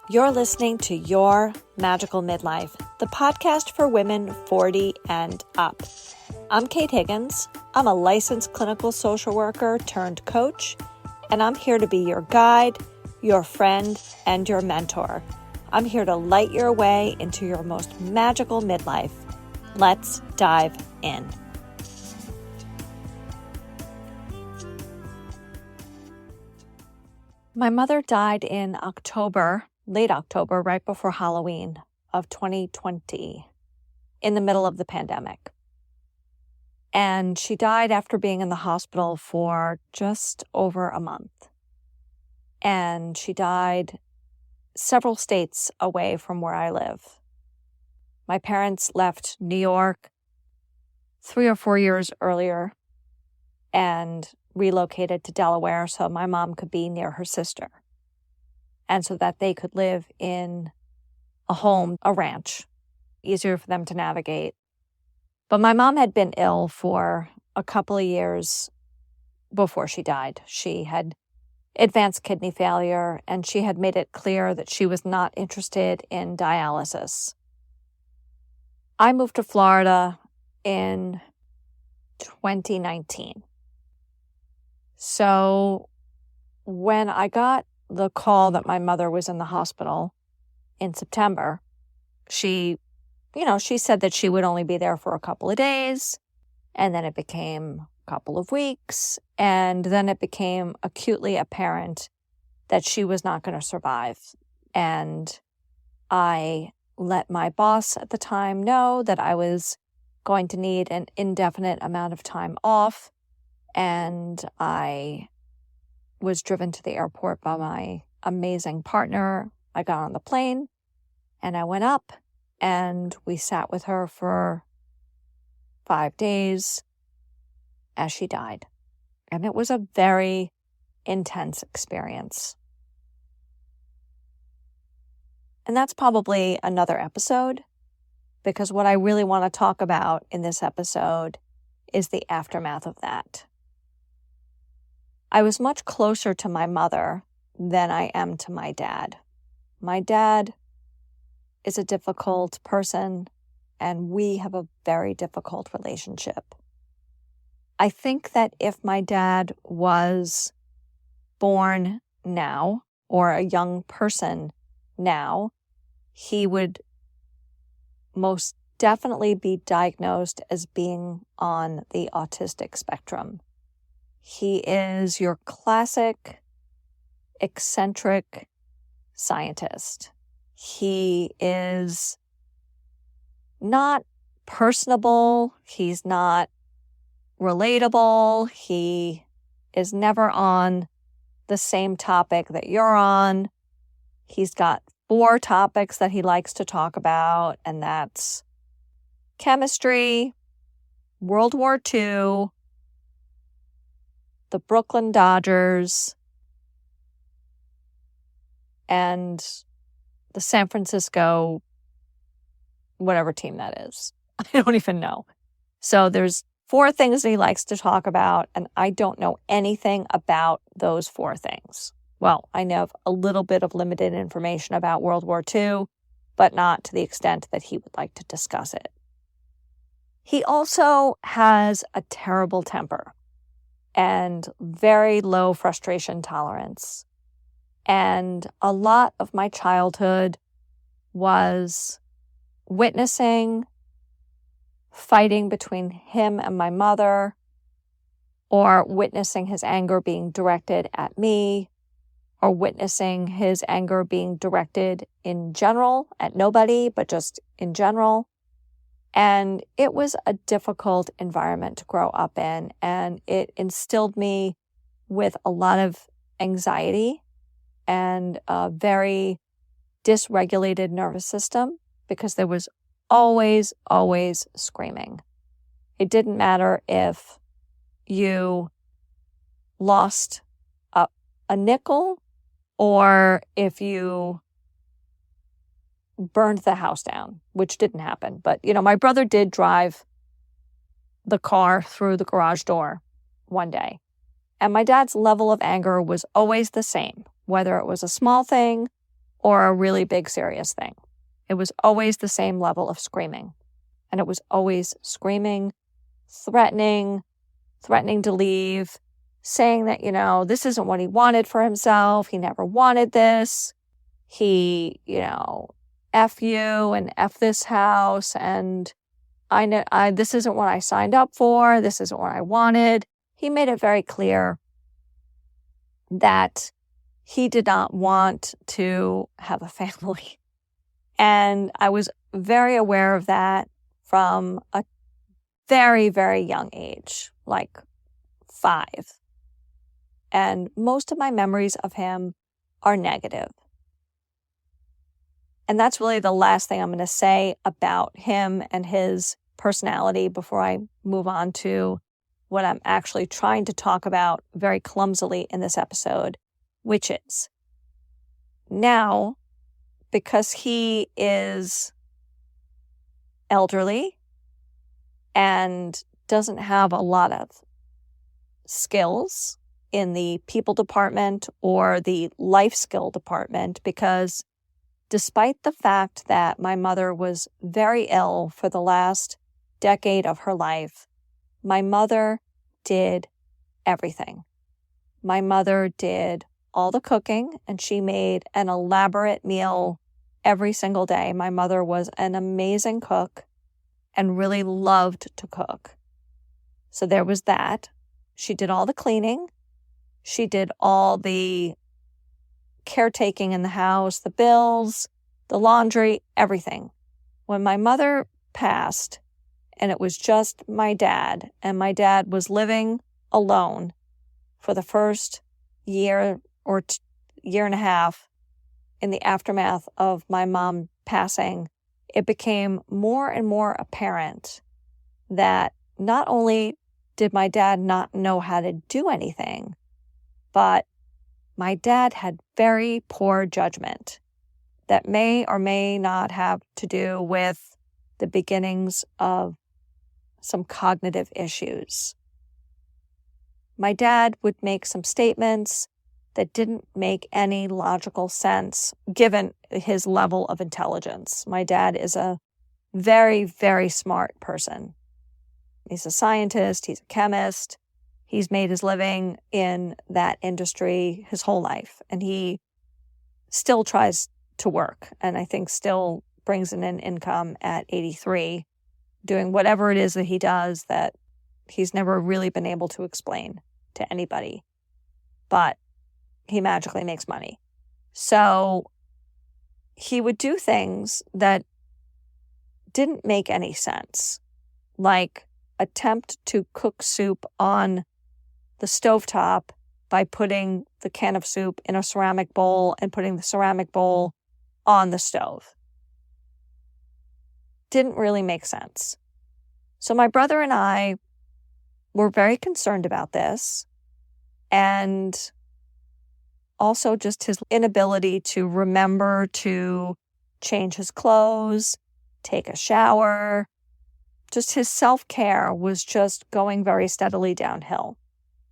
You're listening to Your Magical Midlife, the podcast for women 40 and up. I'm Kate Higgins. I'm a licensed clinical social worker turned coach, and I'm here to be your guide, your friend, and your mentor. I'm here to light your way into your most magical midlife. Let's dive in. My mother died in late October, right before Halloween of 2020, in the middle of the pandemic. And she died after being in the hospital for just over a month. And she died several states away from where I live. My parents left New York 3 or 4 years earlier and relocated to Delaware so my mom could be near her sister and so that they could live in a home, a ranch, easier for them to navigate. But my mom had been ill for a couple of years before she died. She had advanced kidney failure, and she had made it clear that she was not interested in dialysis. I moved to Florida in 2019. So when I got the call that my mother was in the hospital in September, she said that she would only be there for a couple of days, and then it became a couple of weeks, and then it became acutely apparent that she was not going to survive. And I let my boss at the time know that I was going to need an indefinite amount of time off, and I was driven to the airport by my amazing partner. I got on the plane and I went up and we sat with her for 5 days as she died. And it was a very intense experience. And that's probably another episode, because what I really want to talk about in this episode is the aftermath of that. I was much closer to my mother than I am to my dad. My dad is a difficult person, and we have a very difficult relationship. I think that if my dad was born now, or a young person now, he would most definitely be diagnosed as being on the autistic spectrum. He is your classic eccentric scientist. He is not personable. He's not relatable. He is never on the same topic that you're on. He's got 4 topics that he likes to talk about, and that's chemistry, World War II, the Brooklyn Dodgers, and the San Francisco, whatever team that is. I don't even know. So there's 4 things that he likes to talk about, and I don't know anything about those 4 things. Well, I know a little bit of limited information about World War II, but not to the extent that he would like to discuss it. He also has a terrible temper and very low frustration tolerance. And a lot of my childhood was witnessing fighting between him and my mother, or witnessing his anger being directed at me, or witnessing his anger being directed in general at nobody, but just in general. And it was a difficult environment to grow up in, and it instilled me with a lot of anxiety and a very dysregulated nervous system, because there was always screaming. It didn't matter if you lost a nickel or if you burned the house down, which didn't happen. But, my brother did drive the car through the garage door one day. And my dad's level of anger was always the same, whether it was a small thing or a really big, serious thing. It was always the same level of screaming. And it was always screaming, threatening to leave, saying that, this isn't what he wanted for himself. He never wanted this. He, F you and F this house. And this isn't what I signed up for. This isn't what I wanted. He made it very clear that he did not want to have a family. And I was very aware of that from a very, very young age, like 5. And most of my memories of him are negative. And that's really the last thing I'm going to say about him and his personality before I move on to what I'm actually trying to talk about very clumsily in this episode, which is now, because he is elderly and doesn't have a lot of skills in the people department or the life skill department, because despite the fact that my mother was very ill for the last decade of her life, my mother did everything. My mother did all the cooking, and she made an elaborate meal every single day. My mother was an amazing cook and really loved to cook. So there was that. She did all the cleaning. She did all the caretaking in the house, the bills, the laundry, everything. When my mother passed, and it was just my dad, and my dad was living alone for the first year or year and a half in the aftermath of my mom passing, it became more and more apparent that not only did my dad not know how to do anything, but my dad had very poor judgment that may or may not have to do with the beginnings of some cognitive issues. My dad would make some statements that didn't make any logical sense given his level of intelligence. My dad is a very, very smart person. He's a scientist, he's a chemist, he's made his living in that industry his whole life, and he still tries to work, and I think still brings in an income at 83, doing whatever it is that he does that he's never really been able to explain to anybody. But he magically makes money. So he would do things that didn't make any sense, like attempt to cook soup on the stovetop by putting the can of soup in a ceramic bowl and putting the ceramic bowl on the stove. Didn't really make sense. So my brother and I were very concerned about this, and also just his inability to remember to change his clothes, take a shower. Just his self-care was just going very steadily downhill.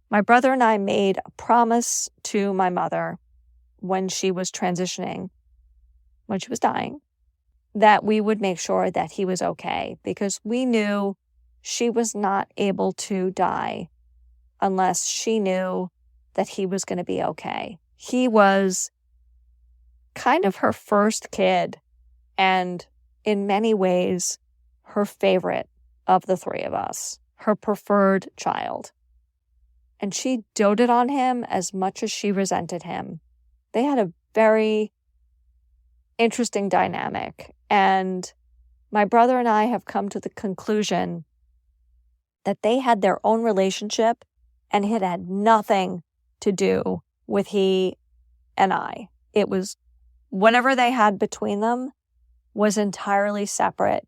My brother and I made a promise to my mother when she was transitioning, when she was dying, that we would make sure that he was okay, because we knew she was not able to die unless she knew that he was going to be okay. He was kind of her first kid, and in many ways, her favorite of the 3 of us, her preferred child. And she doted on him as much as she resented him. They had a very interesting dynamic, and my brother and I have come to the conclusion that they had their own relationship, and it had nothing to do with he and I. It was whatever they had between them was entirely separate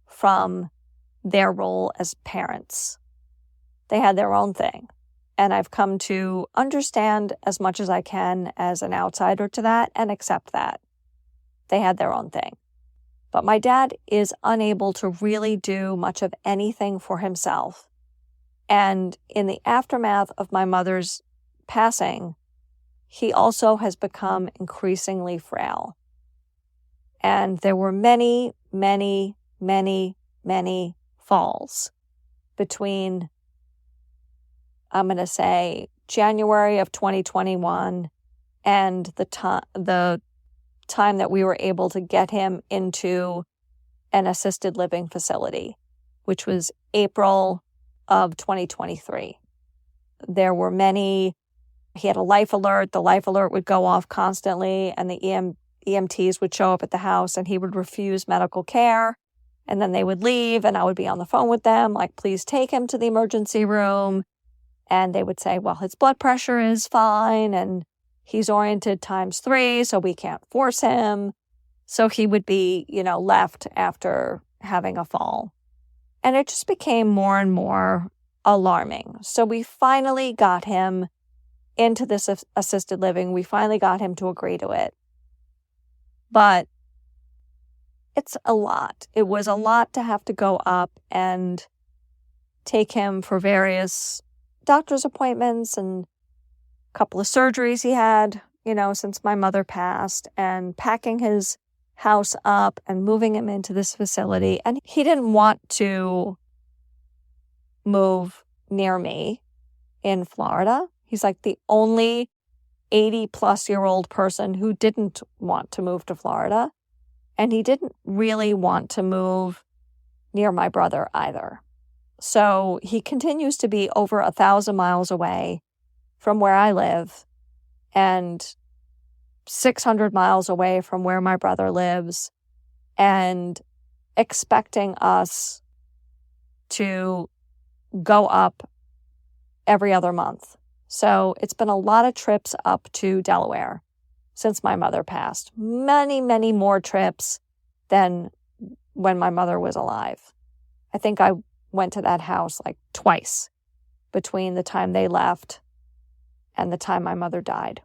from their role as parents. They had their own thing. And I've come to understand as much as I can as an outsider to that and accept that. They had their own thing. But my dad is unable to really do much of anything for himself. And in the aftermath of my mother's passing, he also has become increasingly frail. And there were many, many, many, many falls between, I'm going to say, January of 2021 and the time that we were able to get him into an assisted living facility, which was April of 2023. There were many. He had a life alert. The life alert would go off constantly, and the EMTs would show up at the house, and he would refuse medical care. And then they would leave, and I would be on the phone with them, like, please take him to the emergency room. And they would say, well, his blood pressure is fine, and he's oriented ×3, so we can't force him. So he would be, left after having a fall. And it just became more and more alarming. So we finally got him into this assisted living. We finally got him to agree to it. But it's a lot. It was a lot to have to go up and take him for various doctor's appointments and a couple of surgeries he had, since my mother passed, and packing his house up and moving him into this facility. And he didn't want to move near me in Florida. He's like the only 80-plus-year-old person who didn't want to move to Florida. And he didn't really want to move near my brother either. So he continues to be over 1,000 miles away from where I live and 600 miles away from where my brother lives, and expecting us to go up every other month. So it's been a lot of trips up to Delaware since my mother passed. Many, many more trips than when my mother was alive. I think I went to that house like twice between the time they left and the time my mother died.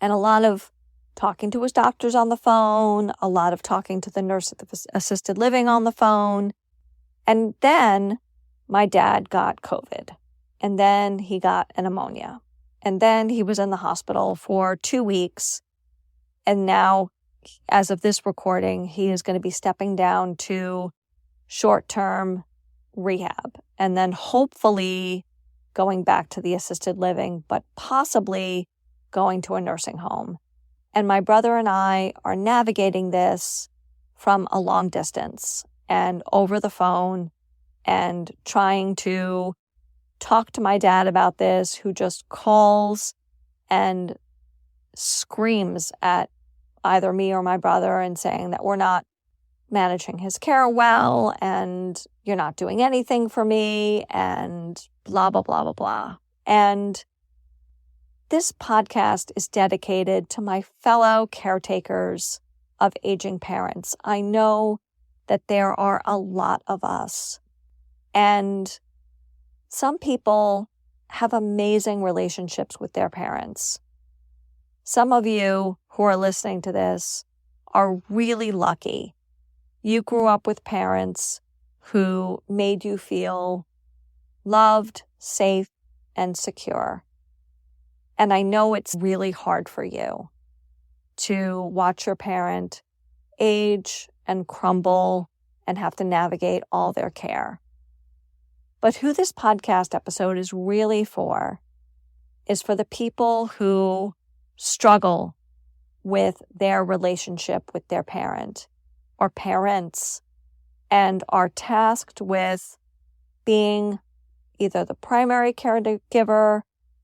And a lot of talking to his doctors on the phone, a lot of talking to the nurse at the assisted living on the phone. And then my dad got COVID. And then he got a pneumonia. And then he was in the hospital for 2 weeks. And now, as of this recording, he is going to be stepping down to short-term rehab. And then hopefully going back to the assisted living, but possibly going to a nursing home. And my brother and I are navigating this from a long distance and over the phone and trying to talk to my dad about this, who just calls and screams at either me or my brother and saying that we're not managing his care well and you're not doing anything for me and blah, blah, blah, blah, blah. And this podcast is dedicated to my fellow caretakers of aging parents. I know that there are a lot of us, and some people have amazing relationships with their parents. Some of you who are listening to this are really lucky. You grew up with parents who made you feel loved, safe, and secure. And I know it's really hard for you to watch your parent age and crumble and have to navigate all their care. But who this podcast episode is really for is for the people who struggle with their relationship with their parent or parents and are tasked with being either the primary caregiver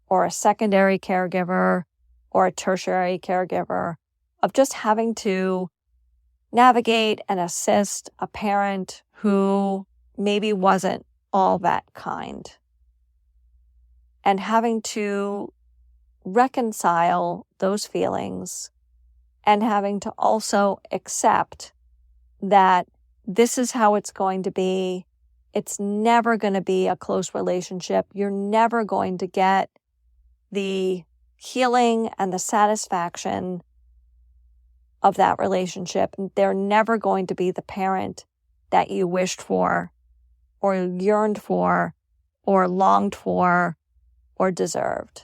or a secondary caregiver or a tertiary caregiver, of just having to navigate and assist a parent who maybe wasn't all that kind, and having to reconcile those feelings and having to also accept that this is how it's going to be. It's never going to be a close relationship. You're never going to get the healing and the satisfaction of that relationship. They're never going to be the parent that you wished for or yearned for or longed for or deserved.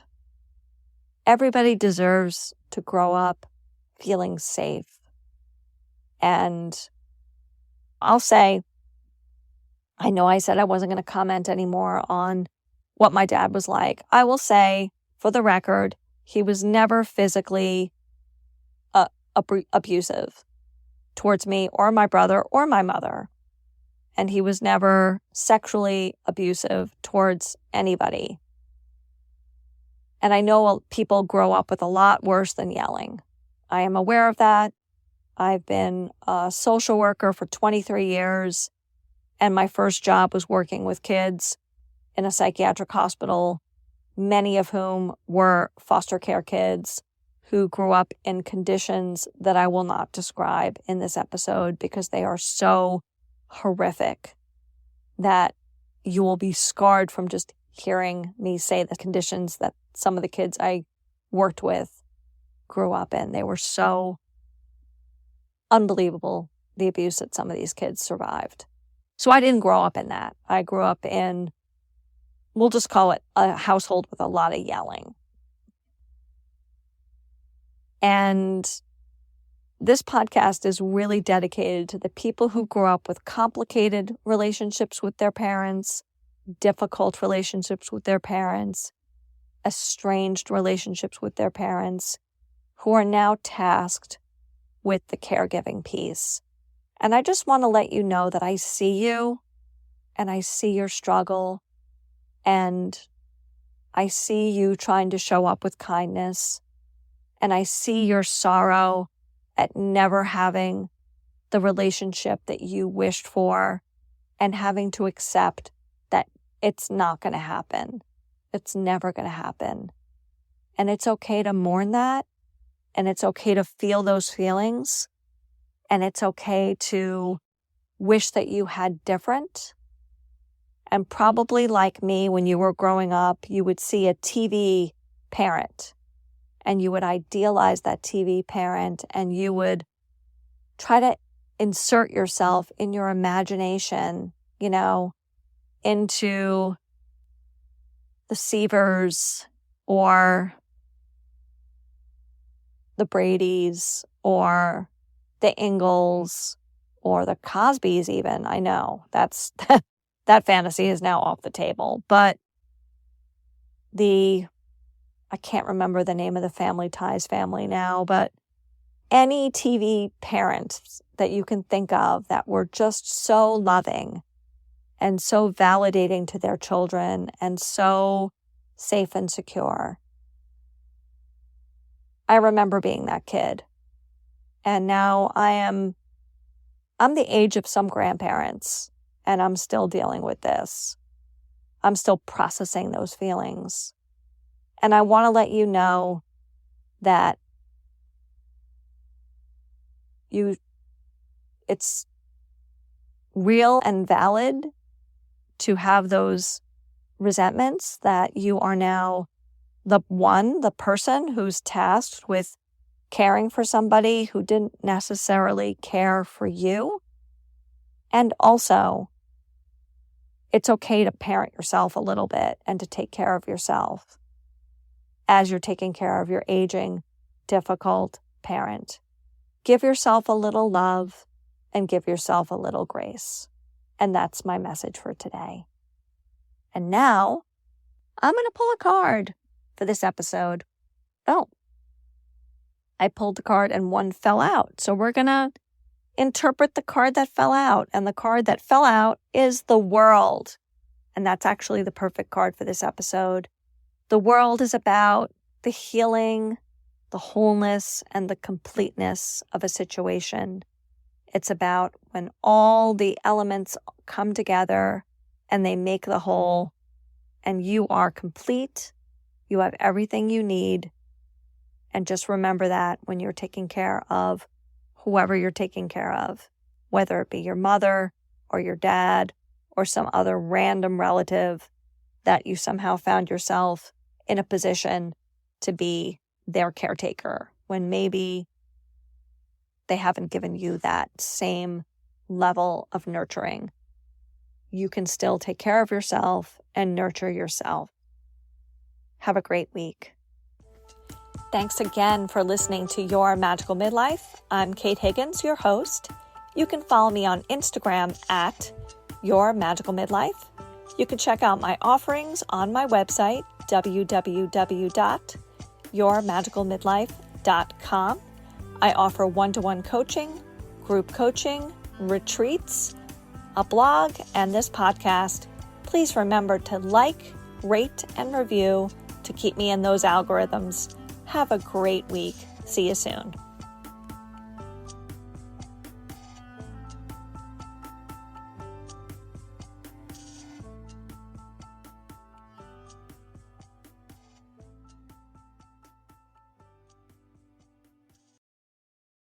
Everybody deserves to grow up feeling safe. And I'll say, I know I said I wasn't going to comment anymore on what my dad was like. I will say, for the record, he was never physically abusive towards me or my brother or my mother. And he was never sexually abusive towards anybody. And I know people grow up with a lot worse than yelling. I am aware of that. I've been a social worker for 23 years, and my first job was working with kids in a psychiatric hospital, many of whom were foster care kids who grew up in conditions that I will not describe in this episode because they are so horrific that you will be scarred from just hearing me say the conditions that some of the kids I worked with grew up in. They were so unbelievable, the abuse that some of these kids survived. So I didn't grow up in that. I grew up in, we'll just call it a household with a lot of yelling. And this podcast is really dedicated to the people who grew up with complicated relationships with their parents, difficult relationships with their parents, estranged relationships with their parents, who are now tasked with the caregiving piece. And I just want to let you know that I see you, and I see your struggle, and I see you trying to show up with kindness, and I see your sorrow at never having the relationship that you wished for and having to accept that it's not going to happen. It's never going to happen. And it's okay to mourn that. And it's okay to feel those feelings. And it's okay to wish that you had different. And probably like me, when you were growing up, you would see a TV parent. And you would idealize that TV parent, and you would try to insert yourself in your imagination, into the Seavers or the Bradys or the Ingalls or the Cosbys even. I know that's that fantasy is now off the table, but I can't remember the name of the Family Ties family now, but any TV parents that you can think of that were just so loving and so validating to their children and so safe and secure. I remember being that kid. And now I'm the age of some grandparents, and I'm still dealing with this. I'm still processing those feelings. And I want to let you know that it's real and valid to have those resentments, that you are now the person who's tasked with caring for somebody who didn't necessarily care for you. And also, it's okay to parent yourself a little bit and to take care of yourself as you're taking care of your aging, difficult parent. Give yourself a little love and give yourself a little grace. And that's my message for today. And now, I'm going to pull a card for this episode. Oh, I pulled the card and one fell out. So we're going to interpret the card that fell out. And the card that fell out is the World. And that's actually the perfect card for this episode. The World is about the healing, the wholeness, and the completeness of a situation. It's about when all the elements come together and they make the whole, and you are complete. You have everything you need. And just remember that when you're taking care of whoever you're taking care of, whether it be your mother or your dad or some other random relative that you somehow found yourself in a position to be their caretaker when maybe they haven't given you that same level of nurturing. You can still take care of yourself and nurture yourself. Have a great week. Thanks again for listening to Your Magical Midlife. I'm Kate Higgins, your host. You can follow me on Instagram at Your Magical Midlife. You can check out my offerings on my website, www.yourmagicalmidlife.com. I offer one-to-one coaching, group coaching, retreats, a blog, and this podcast. Please remember to like, rate, and review to keep me in those algorithms. Have a great week. See you soon.